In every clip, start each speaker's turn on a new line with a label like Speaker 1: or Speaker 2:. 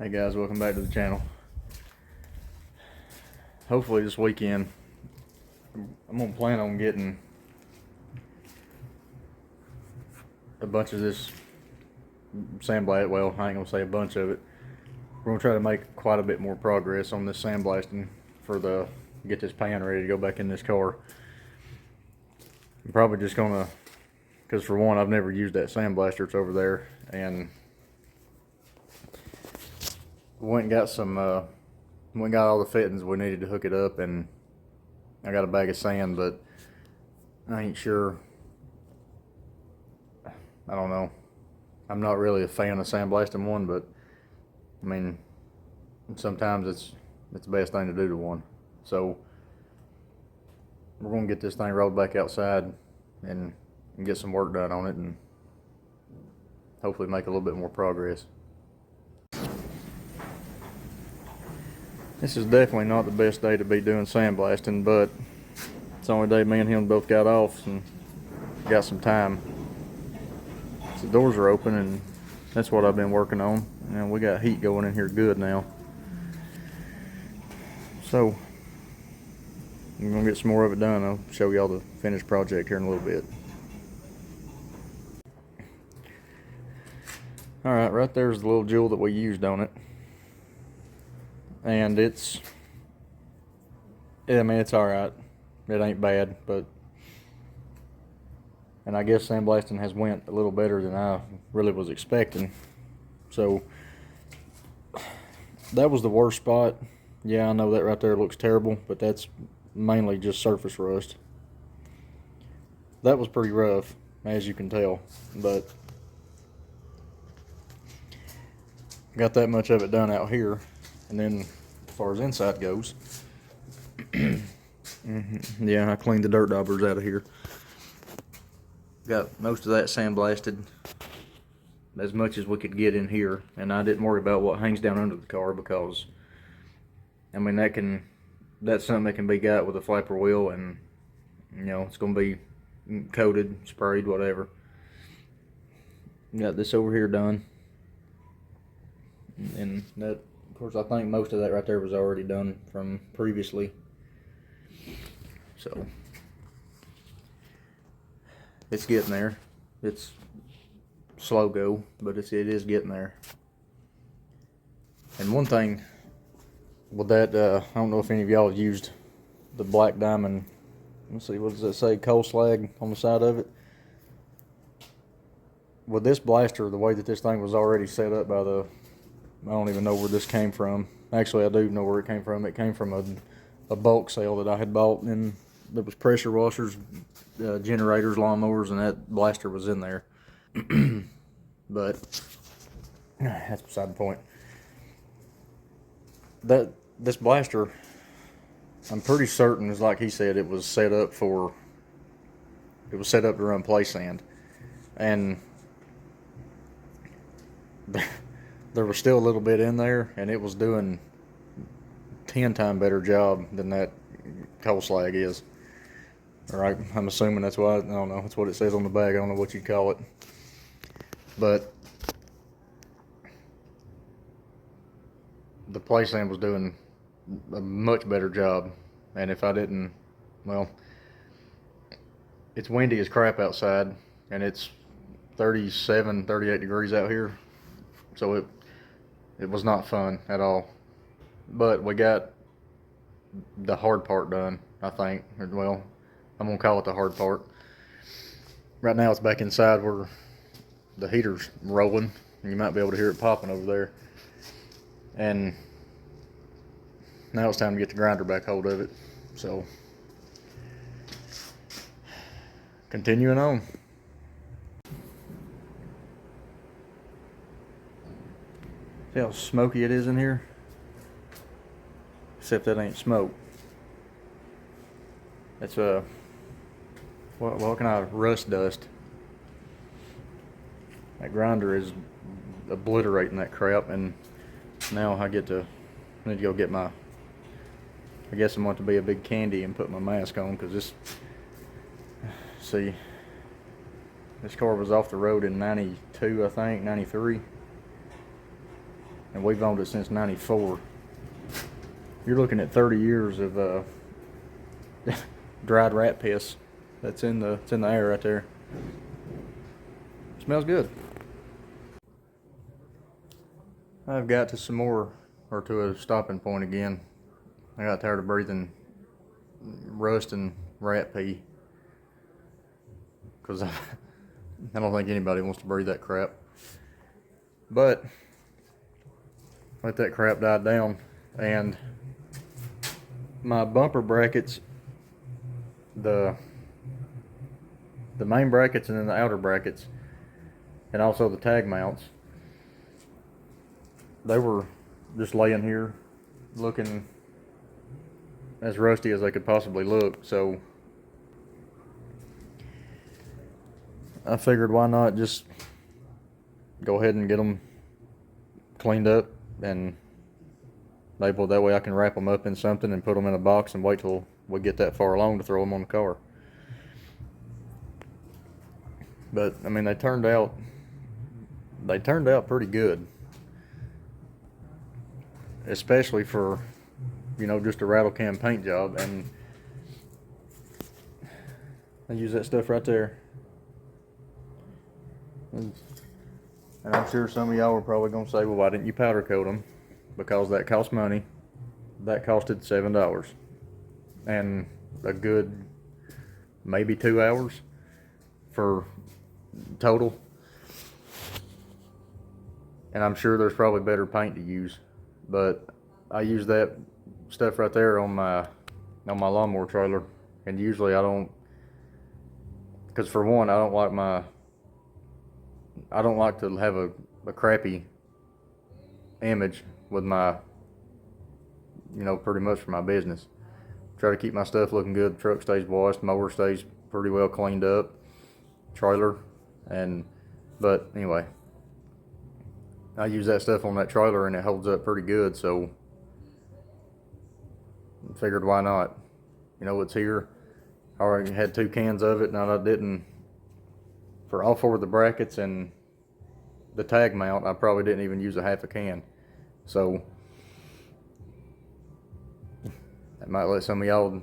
Speaker 1: Hey guys, welcome back to the channel. Hopefully this weekend I'm gonna plan on getting a bunch of this sandblast. Well, I ain't gonna say a bunch of it. We're gonna try to make quite a bit more progress on this sandblasting for get this pan ready to go back in this car. I'm probably just gonna, because for one, I've never used that sandblaster. It's over there, and went and got all the fittings we needed to hook it up, and I got a bag of sand, but I ain't sure. I don't know. I'm not really a fan of sandblasting one, but I mean, sometimes it's the best thing to do to one. So we're gonna get this thing rolled back outside and get some work done on it, and hopefully make a little bit more progress. This is definitely not the best day to be doing sandblasting, but it's the only day me and him both got off and got some time. So the doors are open, and that's what I've been working on. And we got heat going in here good now. So I'm gonna get some more of it done. I'll show y'all the finished project here in a little bit. Alright, right there's the little jewel that we used on it. And it's alright. It ain't bad, and I guess sandblasting has went a little better than I really was expecting. So that was the worst spot. Yeah, I know that right there looks terrible, but that's mainly just surface rust. That was pretty rough, as you can tell, but got that much of it done out here. And then as far as inside goes, yeah, I cleaned the dirt daubers out of here. Got most of that sandblasted, as much as we could get in here, and I didn't worry about what hangs down under the car, because I mean that's something that can be got with a flapper wheel, and you know it's gonna be coated, sprayed, whatever. Got this over here done, and that, of course, I think most of that right there was already done from previously. So it's getting there. It's slow go, but it is getting there. And one thing with that, I don't know if any of y'all have used the black diamond. Let's see, what does that say? Coal slag on the side of it. With this blaster, the way that this thing was already set up by I don't even know where this came from. Actually, I do know where it came from. It came from a bulk sale that I had bought, and there was pressure washers, generators, lawnmowers, and that blaster was in there. But that's beside the point. This blaster, I'm pretty certain, is like he said, it was set up to run play sand, and there was still a little bit in there, and it was doing 10 times better job than that coal slag is. All right, I'm assuming that's why. I don't know. That's what it says on the bag. I don't know what you'd call it, but the play sand was doing a much better job. And if I didn't, well, it's windy as crap outside, and it's 37, 38 degrees out here, so it was not fun at all. But we got the hard part done, I think. Well, I'm gonna call it the hard part. Right now it's back inside where the heater's rolling, and you might be able to hear it popping over there. And now it's time to get the grinder back hold of it. So continuing on. See how smoky it is in here? Except that ain't smoke. It's what kind of rust dust. That grinder is obliterating that crap, and now I need to go get my, I guess I'm going to be a big candy and put my mask on, because this car was off the road in 92, I think, 93. and we've owned it since '94. You're looking at 30 years of dried rat piss it's in the air right there. Smells good. I've got to some more, or to a stopping point again. I got tired of breathing rust and rat pee, because I don't think anybody wants to breathe that crap. But let that crap die down, and my bumper brackets, the main brackets and then the outer brackets, and also the tag mounts, they were just laying here looking as rusty as they could possibly look. So I figured, why not just go ahead and get them cleaned up, and maybe that way I can wrap them up in something and put them in a box and wait till we get that far along to throw them on the car. But I mean, they turned out pretty good, especially for, you know, just a rattle can paint job. And I use that stuff right there, and I'm sure some of y'all are probably gonna say, well, why didn't you powder coat them? Because that costs money. That costed $7, and a good maybe 2 hours for total. And I'm sure there's probably better paint to use, but I use that stuff right there on my lawnmower trailer. And usually I don't, because for one, I don't like to have a crappy image with my, you know, pretty much for my business. Try to keep my stuff looking good. The truck stays washed, mower stays pretty well cleaned up, trailer. But anyway, I use that stuff on that trailer and it holds up pretty good, so I figured, why not? You know, it's here. I already had 2 cans of it, and I didn't, for all 4 of the brackets and the tag mount, I probably didn't even use a half a can. So that might let some of y'all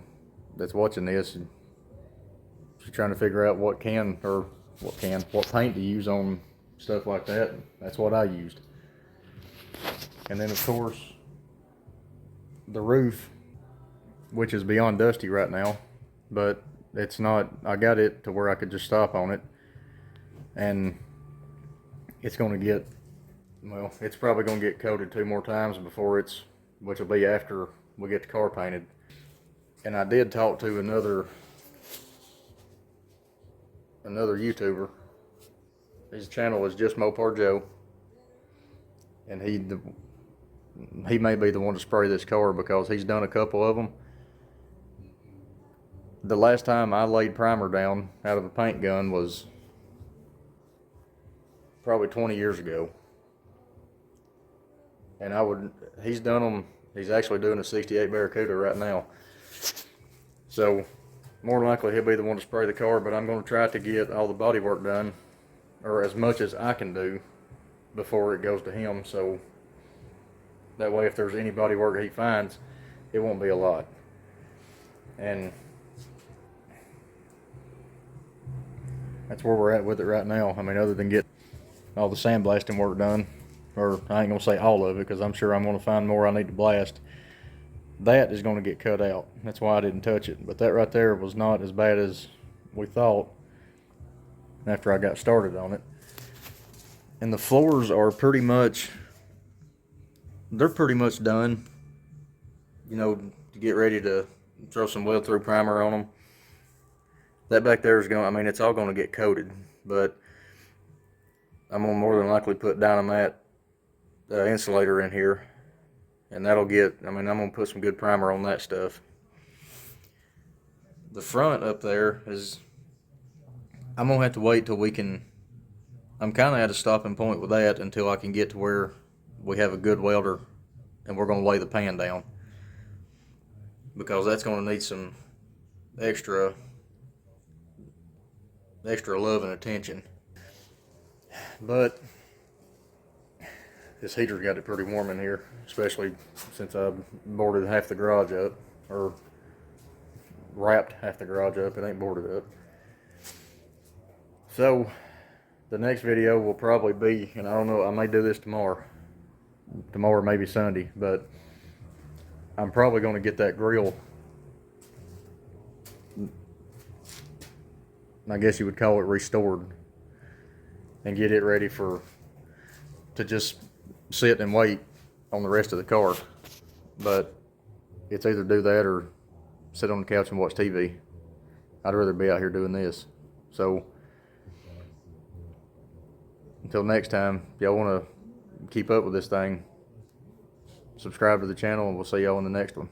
Speaker 1: that's watching this, if you're trying to figure out what paint to use on stuff like that, that's what I used. And then of course the roof, which is beyond dusty right now, but it's not, I got it to where I could just stop on it, and it's going to get, well, it's probably going to get coated 2 more times before which will be after we get the car painted. And I did talk to another YouTuber. His channel is Just Mopar Joe, and he may be the one to spray this car, because he's done a couple of them. The last time I laid primer down out of a paint gun was probably 20 years ago. And he's done them, he's actually doing a 68 Barracuda right now. So more than likely he'll be the one to spray the car, but I'm going to try to get all the body work done, or as much as I can do, before it goes to him. So that way, if there's any body work he finds, it won't be a lot. And that's where we're at with it right now. I mean, other than getting all the sandblasting work done, or I ain't gonna say all of it, because I'm sure I'm gonna find more I need to blast. That is gonna get cut out. That's why I didn't touch it. But that right there was not as bad as we thought after I got started on it. And the floors are pretty much done. You know, to get ready to throw some weld-through primer on them. That back there is I mean, it's all going to get coated, but I'm going to more than likely put Dynamat insulator in here, and that'll get, I mean, I'm going to put some good primer on that stuff. The front up there is, I'm going to have to wait till we can, I'm kind of at a stopping point with that until I can get to where we have a good welder and we're going to lay the pan down, because that's going to need some extra love and attention. But this heater's got it pretty warm in here, especially since I boarded half the garage up, or wrapped half the garage up. It ain't boarded up. So the next video will probably be, and I don't know, I may do this tomorrow or maybe Sunday, but I'm probably going to get that grill, I guess you would call it, restored, and get it ready to just sit and wait on the rest of the car. But it's either do that or sit on the couch and watch TV. I'd rather be out here doing this. So until next time, if y'all want to keep up with this thing, subscribe to the channel, and we'll see y'all in the next one.